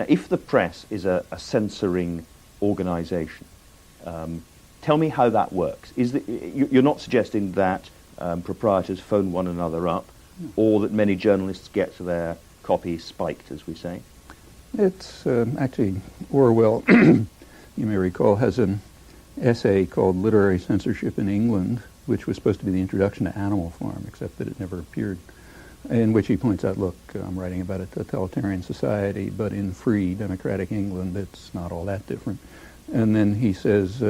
Now, if the press is a censoring organisation, tell me how that works. You're not suggesting that proprietors phone one another up, or that many journalists get their copy spiked, as we say? It's actually Orwell, you may recall, has an essay called Literary Censorship in England, which was supposed to be the introduction to Animal Farm, except that it never appeared, in which he points out, look, I'm writing about a totalitarian society, but in free democratic England, it's not all that different. And then he says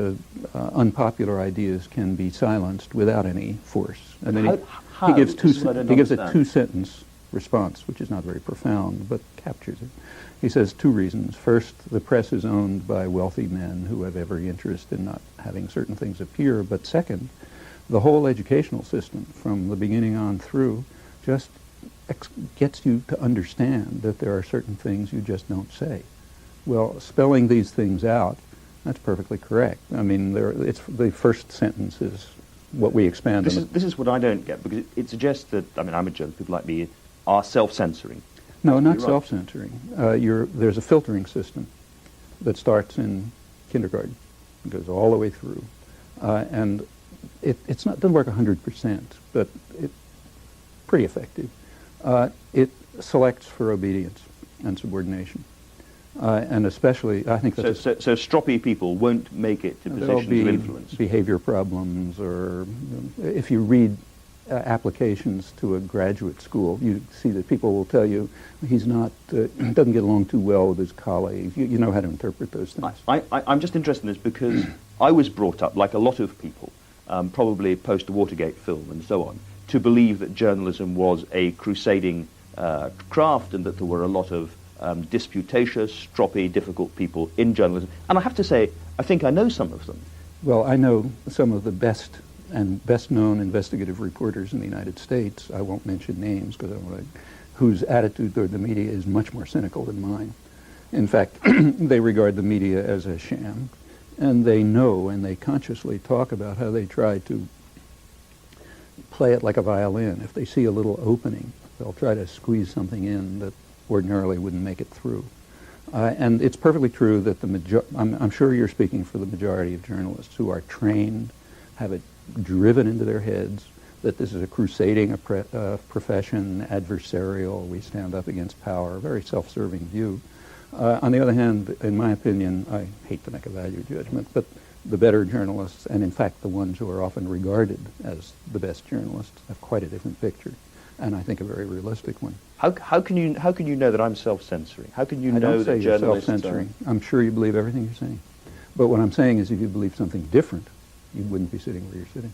unpopular ideas can be silenced without any force. And then he gives a two-sentence response, which is not very profound, but captures it. He says two reasons. First, the press is owned by wealthy men who have every interest in not having certain things appear. But second, the whole educational system, from the beginning on through, just gets you to understand that there are certain things you just don't say. Well, spelling these things out, that's perfectly correct. I mean, it's the first sentence is what we expand on. This is what I don't get, because it suggests that, I mean, I'm a journalist, people like me are self-censoring. No, not self-censoring. There's a filtering system that starts in kindergarten. It goes all the way through. And it doesn't work 100%, but it's pretty effective. It selects for obedience and subordination. And especially, I think that... So stroppy people won't make it to positions of influence? Behavior problems, or if you read applications to a graduate school, you see that people will tell you he's not, doesn't get along too well with his colleagues. You know how to interpret those things. I'm just interested in this because I was brought up, like a lot of people, probably post-Watergate film and so on, to believe that journalism was a crusading craft and that there were a lot of disputatious, stroppy, difficult people in journalism. And I have to say, I think I know some of them. Well, I know some of the best and best-known investigative reporters in the United States. I won't mention names because whose attitude toward the media is much more cynical than mine. In fact, they regard the media as a sham, and they know and they consciously talk about how they try to play it like a violin. If they see a little opening, they'll try to squeeze something in that ordinarily wouldn't make it through. And it's perfectly true that I'm sure you're speaking for the majority of journalists who are trained, have it driven into their heads that this is a crusading profession, adversarial, we stand up against power, a very self-serving view. On the other hand, in my opinion, I hate to make a value judgment, but the better journalists, and in fact the ones who are often regarded as the best journalists, have quite a different picture, and I think a very realistic one. How can you know that I'm self-censoring? How can you know that you're journalists self-censoring. I'm sure you believe everything you're saying. But what I'm saying is if you believe something different, you wouldn't be sitting where you're sitting.